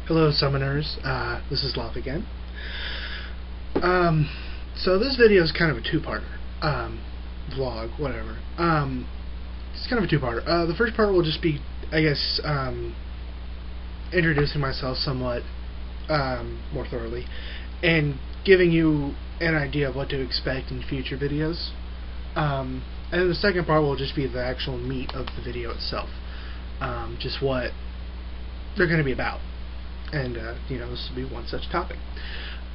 Hello, summoners. This is Love again. So this video is kind of a two-parter. Vlog, whatever. It's kind of a two-parter. The first part will just be, I guess, introducing myself somewhat more thoroughly and giving you an idea of what to expect in future videos. And then the second part will just be the actual meat of the video itself. Just what they're going to be about. And, this will be one such topic.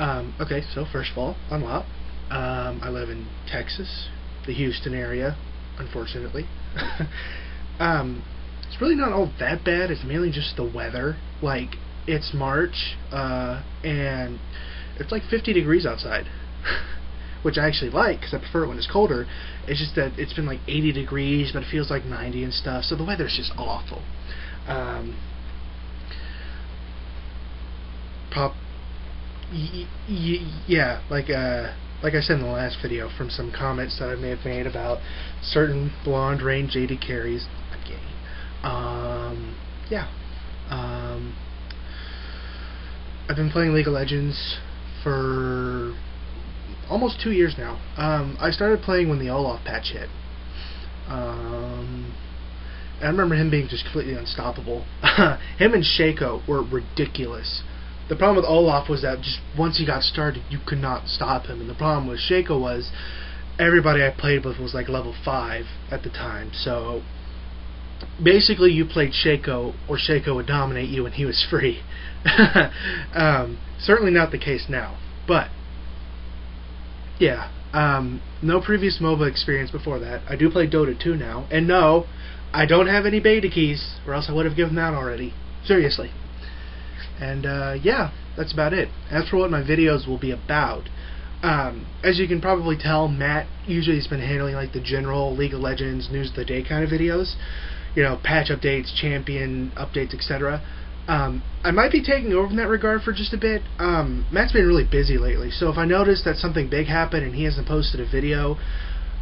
Okay, so first of all, I'm Lot. I live in Texas, the Houston area, unfortunately. It's really not all that bad. It's mainly just the weather. Like, it's March, and it's like 50 degrees outside, which I actually like, because I prefer it when it's colder. It's just that it's been like 80 degrees, but it feels like 90 and stuff, so the weather's just awful. Yeah, like I said in the last video, from some comments that I may have made about certain blonde range AD carries. I'm gay. I've been playing League of Legends for almost 2 years now. I started playing when the Olaf patch hit. I remember him being just completely unstoppable. Him and Shaco were ridiculous. The problem with Olaf was that just once he got started, you could not stop him. And the problem with Shaco was everybody I played with was like level 5 at the time. So basically you played Shaco, or Shaco would dominate you and he was free. Certainly not the case now. But yeah, no previous MOBA experience before that. I do play Dota 2 now. And no, I don't have any beta keys, or else I would have given that already. Seriously. And yeah, that's about it. As for what my videos will be about, as you can probably tell, Matt usually has been handling like the general League of Legends news of the day kind of videos, patch updates, champion updates, etc. I might be taking over in that regard for just a bit. Matt's been really busy lately, so if I notice that something big happened and he hasn't posted a video,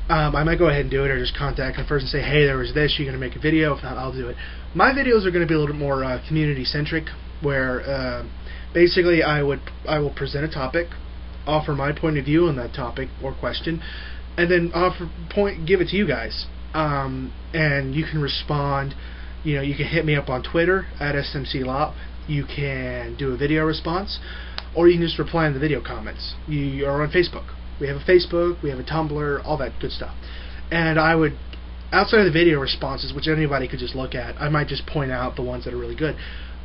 I might go ahead and do it, or just contact him first and say, hey, there was this, you're going to make a video. If not, I'll do it. My videos are going to be a little bit more community-centric, where basically I will present a topic, offer my point of view on that topic or question, and then give it to you guys. And you can respond. You can hit me up on Twitter at SmClub. You can do a video response, or you can just reply in the video comments. You are on Facebook. We have a Facebook, we have a Tumblr, all that good stuff. And I would, outside of the video responses, which anybody could just look at, I might just point out the ones that are really good.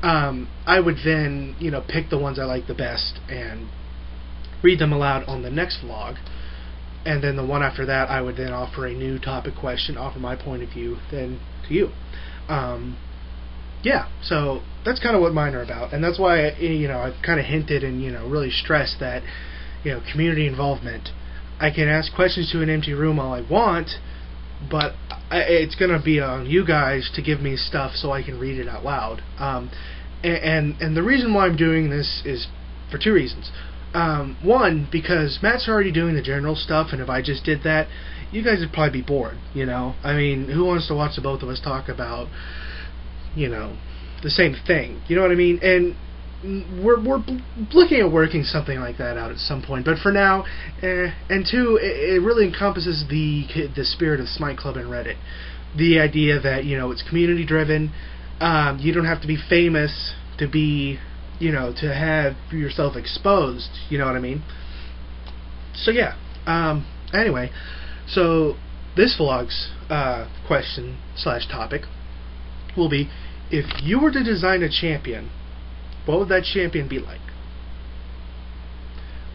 I would then, pick the ones I like the best and read them aloud on the next vlog. And then the one after that, I would then offer a new topic question, offer my point of view, then to you. Yeah, so that's kind of what mine are about. And that's why, I've kind of hinted and, really stressed that, community involvement. I can ask questions to an empty room all I want, but it's going to be on you guys to give me stuff so I can read it out loud. And the reason why I'm doing this is for two reasons. One, because Matt's already doing the general stuff, and if I just did that, you guys would probably be bored, I mean, who wants to watch the both of us talk about, the same thing? You know what I mean? And we're looking at working something like that out at some point, but for now, and two, it really encompasses the spirit of SmiteClub and Reddit. The idea that, it's community driven. You don't have to be famous to be, to have yourself exposed, you know what I mean? So yeah, anyway, so this vlog's question / topic will be, if you were to design a champion, what would that champion be like?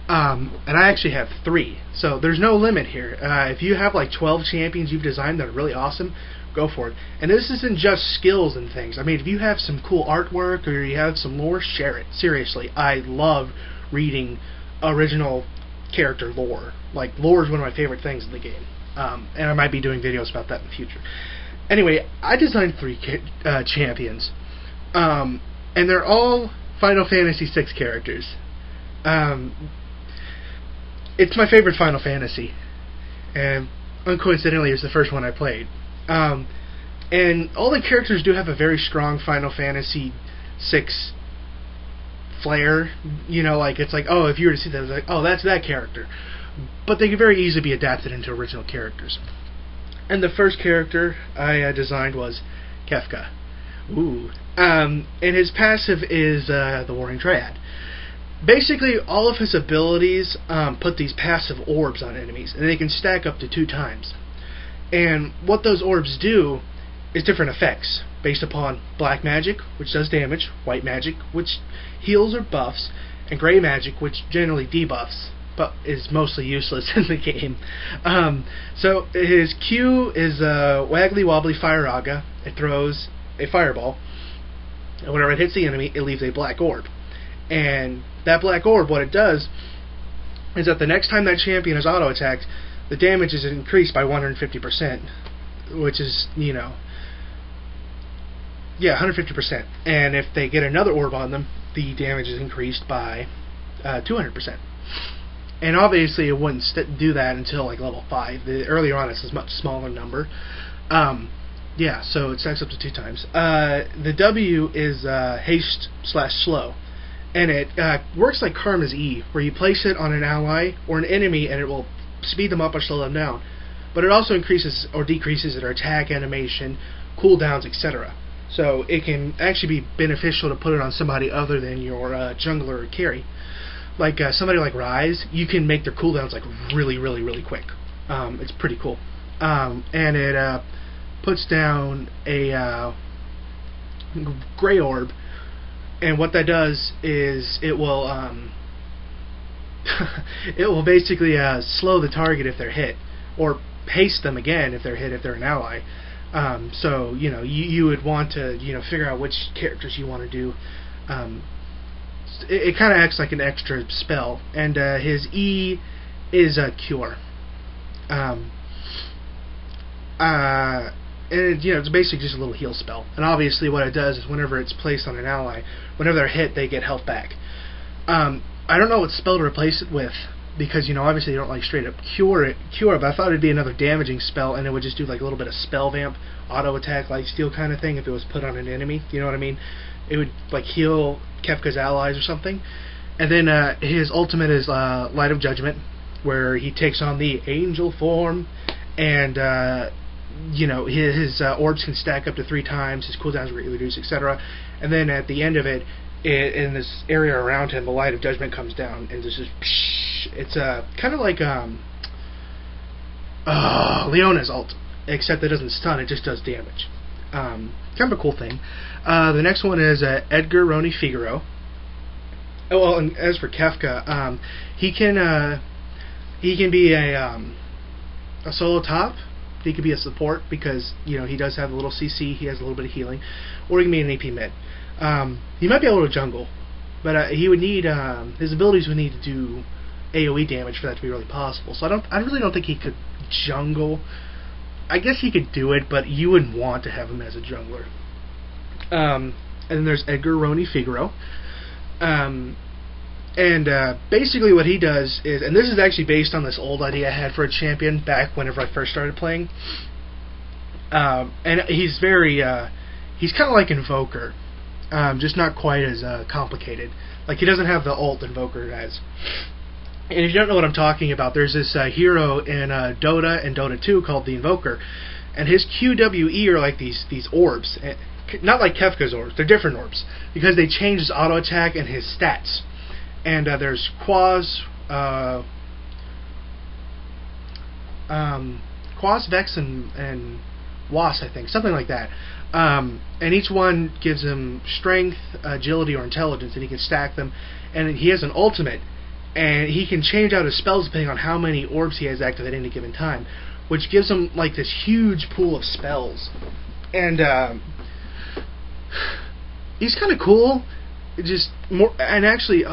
And I actually have 3, so there's no limit here. If you have like 12 champions you've designed that are really awesome, go for it. And this isn't just skills and things. I mean, if you have some cool artwork or you have some lore, share it. Seriously, I love reading original character lore. Like, lore is one of my favorite things in the game. And I might be doing videos about that in the future. Anyway, I designed 3 champions. And they're all Final Fantasy VI characters. It's my favorite Final Fantasy. And uncoincidentally, it's the first one I played. And all the characters do have a very strong Final Fantasy VI flair, you know, like it's like, oh, if you were to see that, it's like, oh, that's that character. But they can very easily be adapted into original characters. And the first character I designed was Kefka. Ooh. And his passive is the Warring Triad. Basically, all of his abilities put these passive orbs on enemies, and they can stack up to 2 times. And what those orbs do is different effects, based upon black magic, which does damage, white magic, which heals or buffs, and gray magic, which generally debuffs, but is mostly useless in the game. So his Q is Waggly Wobbly Fire-Aga. It throws a fireball, and whenever it hits the enemy, it leaves a black orb. And that black orb, what it does is that the next time that champion is auto-attacked, the damage is increased by 150%, which is, you know, yeah, 150%. And if they get another orb on them, the damage is increased by 200%. And obviously it wouldn't do that until like level 5. Earlier on it's a much smaller number. Yeah, so it stacks up to 2 times. The W is haste/slow. And it works like Karma's E, where you place it on an ally or an enemy and it will speed them up or slow them down. But it also increases or decreases their attack animation, cooldowns, etc. So it can actually be beneficial to put it on somebody other than your jungler or carry. Like somebody like Ryze, you can make their cooldowns like really quick. It's pretty cool. And it puts down a gray orb, and what that does is it will it will basically slow the target if they're hit, or haste them again if they're hit if they're an ally. So you know you would want to figure out which characters you want to do. It kind of acts like an extra spell, and his E is a cure. And it's basically just a little heal spell. And obviously what it does is whenever it's placed on an ally, whenever they're hit, they get health back. I don't know what spell to replace it with, because obviously you don't like straight up cure, but I thought it'd be another damaging spell, and it would just do like a little bit of spell vamp, auto attack, light steal kind of thing if it was put on an enemy. You know what I mean? It would like heal Kefka's allies or something. And then his ultimate is Light of Judgment, where he takes on the angel form, and his orbs can stack up to 3 times, his cooldowns are greatly reduced, etc. And then at the end of it, in this area around him, the Light of Judgment comes down, and this is it's kind of like Leona's ult, except it doesn't stun, it just does damage. Kind of a cool thing. The next one is Edgar Roni Figaro. Oh, well, and as for Kefka, he can be a solo top. He could be a support because he does have a little CC. He has a little bit of healing, or he can be an AP mid. He might be able to jungle, but he would need his abilities would need to do AOE damage for that to be really possible. So I really don't think he could jungle. I guess he could do it, but you wouldn't want to have him as a jungler. And then there's Edgar Roni Figaro. Basically what he does is, and this is actually based on this old idea I had for a champion back whenever I first started playing. And he's very, he's kind of like Invoker, just not quite as complicated. Like he doesn't have the ult Invoker has. And if you don't know what I'm talking about, there's this hero in Dota and Dota 2 called the Invoker, and his QWE are like these orbs, not like Kefka's orbs. They're different orbs because they change his auto attack and his stats. And there's Quas, Vex, and Was, I think, something like that. And each one gives him strength, agility, or intelligence, and he can stack them. And he has an ultimate, and he can change out his spells depending on how many orbs he has active at any given time, which gives him like this huge pool of spells. And he's kind of cool. Just more, and actually,